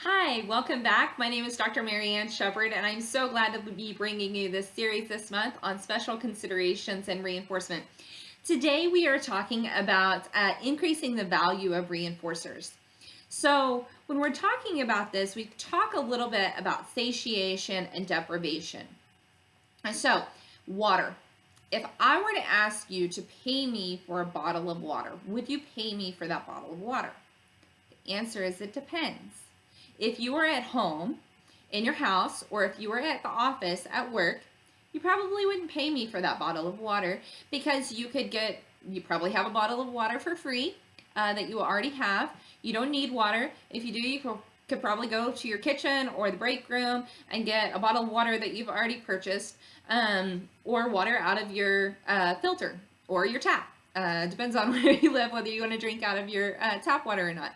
Hi, welcome back. My name is Dr. Marianne Shepard, and I'm so glad to be bringing you this series this month on special considerations and reinforcement. Today we are talking about increasing the value of reinforcers. So when we're talking about this, we talk a little bit about satiation and deprivation. And so, water. If I were to ask you to pay me for a bottle of water, would you pay me for that bottle of water? The answer is it depends. If you are at home, in your house, or if you were at the office at work, you probably wouldn't pay me for that bottle of water because you probably have a bottle of water for free that you already have. You don't need water. If you do, you could probably go to your kitchen or the break room and get a bottle of water that you've already purchased, or water out of your filter or your tap. Depends on where you live, whether you want to drink out of your tap water or not.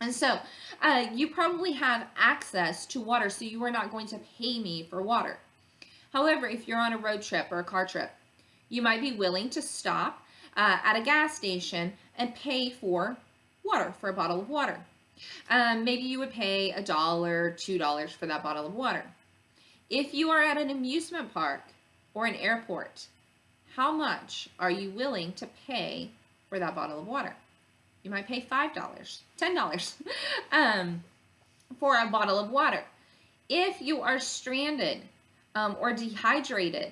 And so you probably have access to water, so you are not going to pay me for water. However, if you're on a road trip or a car trip, you might be willing to stop at a gas station and pay for water, for a bottle of water. Maybe you would pay $1, $2 for that bottle of water. If you are at an amusement park or an airport, how much are you willing to pay for that bottle of water? You might pay $5, $10 for a bottle of water. If you are stranded or dehydrated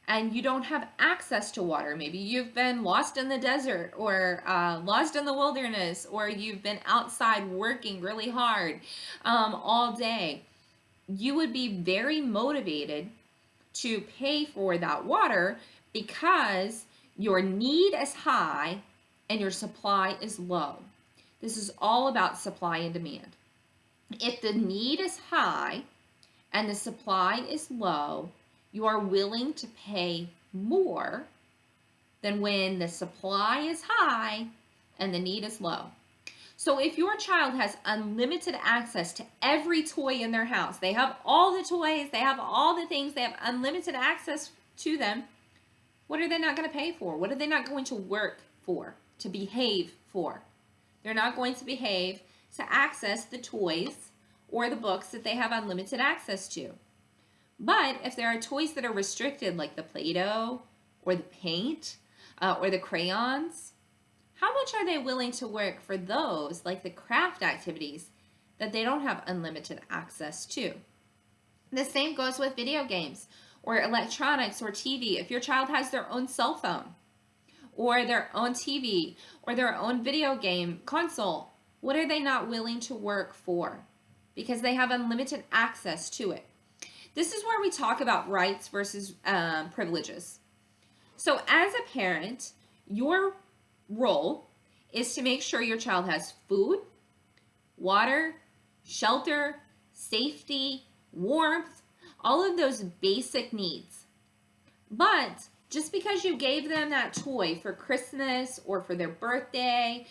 and you don't have access to water, maybe you've been lost in the desert or lost in the wilderness, or you've been outside working really hard all day, you would be very motivated to pay for that water because your need is high and your supply is low. This is all about supply and demand. If the need is high and the supply is low, you are willing to pay more than when the supply is high and the need is low. So if your child has unlimited access to every toy in their house, they have all the toys, they have all the things, they have unlimited access to them, what are they not going to pay for? What are they not going to work for? To behave for? They're not going to behave to access the toys or the books that they have unlimited access to. But if there are toys that are restricted, like the Play-Doh or the paint or the crayons, how much are they willing to work for those, like the craft activities, that they don't have unlimited access to? The same goes with video games or electronics or TV. If your child has their own cell phone or their own TV or their own video game console, what are they not willing to work for? Because they have unlimited access to it. This is where we talk about rights versus privileges. So as a parent, your role is to make sure your child has food, water, shelter, safety, warmth, all of those basic needs. But just because you gave them that toy for Christmas or for their birthday,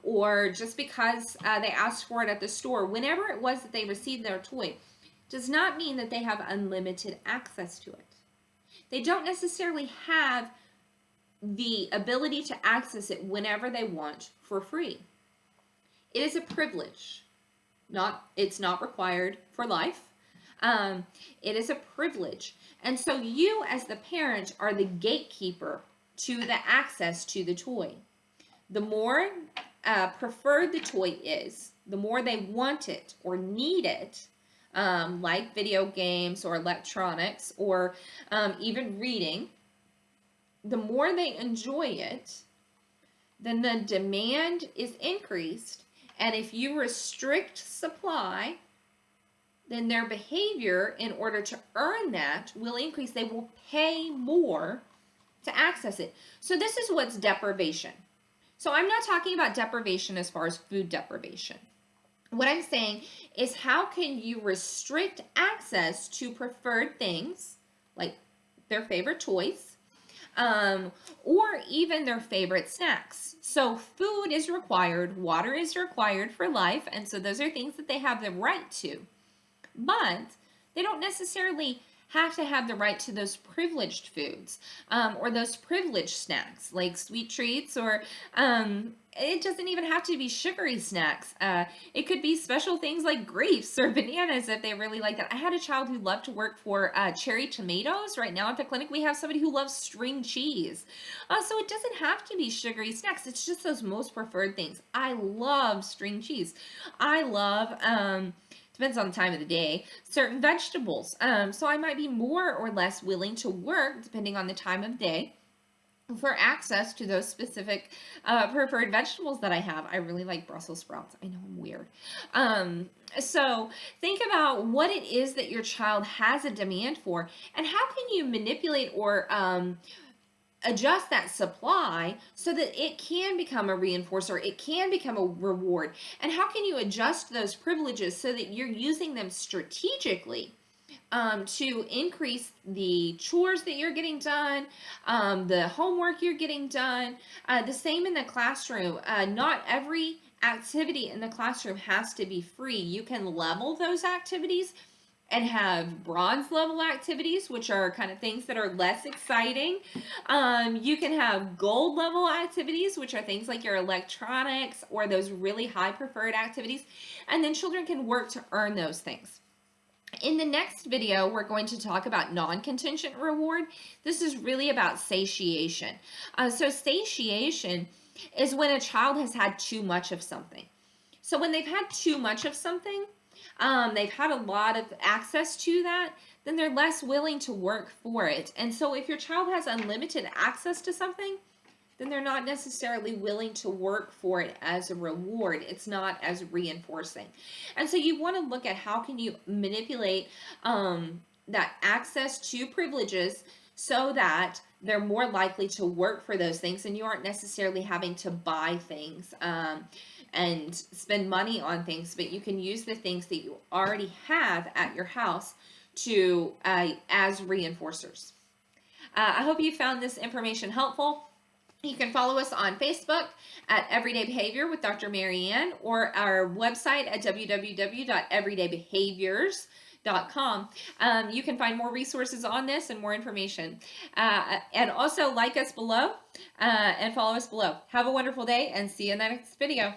or just because they asked for it at the store, whenever it was that they received their toy, does not mean that they have unlimited access to it. They don't necessarily have the ability to access it whenever they want for free. It is a privilege. It's not required for life. It is a privilege. And so you as the parent are the gatekeeper to the access to the toy. The more preferred the toy is, the more they want it or need it, like video games or electronics or even reading, the more they enjoy it, then the demand is increased. And if you restrict supply, then their behavior in order to earn that will increase. They will pay more to access it. So this is what's deprivation. So I'm not talking about deprivation as far as food deprivation. What I'm saying is, how can you restrict access to preferred things like their favorite toys, or even their favorite snacks? So food is required, water is required for life, and so those are things that they have the right to. But they don't necessarily have to have the right to those privileged foods, or those privileged snacks like sweet treats, or it doesn't even have to be sugary snacks. It could be special things like grapes or bananas if they really like that. I had a child who loved to work for cherry tomatoes. Right now at the clinic, we have somebody who loves string cheese. So it doesn't have to be sugary snacks. It's just those most preferred things. I love string cheese. I love, depends on the time of the day, certain vegetables. So I might be more or less willing to work, depending on the time of day, for access to those specific preferred vegetables that I have. I really like Brussels sprouts. I know I'm weird. So think about what it is that your child has a demand for, and how can you manipulate or adjust that supply so that it can become a reinforcer, it can become a reward, and how can you adjust those privileges so that you're using them strategically to increase the chores that you're getting done, the homework you're getting done. The same in the classroom. Not every activity in the classroom has to be free. You can level those activities and have bronze level activities, which are kind of things that are less exciting. You can have gold level activities, which are things like your electronics or those really high preferred activities. And then children can work to earn those things. In the next video, we're going to talk about non-contingent reward. This is really about satiation. So satiation is when a child has had too much of something. So when they've had too much of something, they've had a lot of access to that, then they're less willing to work for it. And so if your child has unlimited access to something, then they're not necessarily willing to work for it as a reward. It's not as reinforcing. And so you want to look at how can you manipulate that access to privileges so that they're more likely to work for those things, and you aren't necessarily having to buy things and spend money on things, but you can use the things that you already have at your house to as reinforcers. I hope you found this information helpful. You can follow us on Facebook at Everyday Behavior with Dr. Mary Ann, or our website at www.everydaybehaviors.com. You can find more resources on this and more information. And also like us below and follow us below. Have a wonderful day and see you in the next video.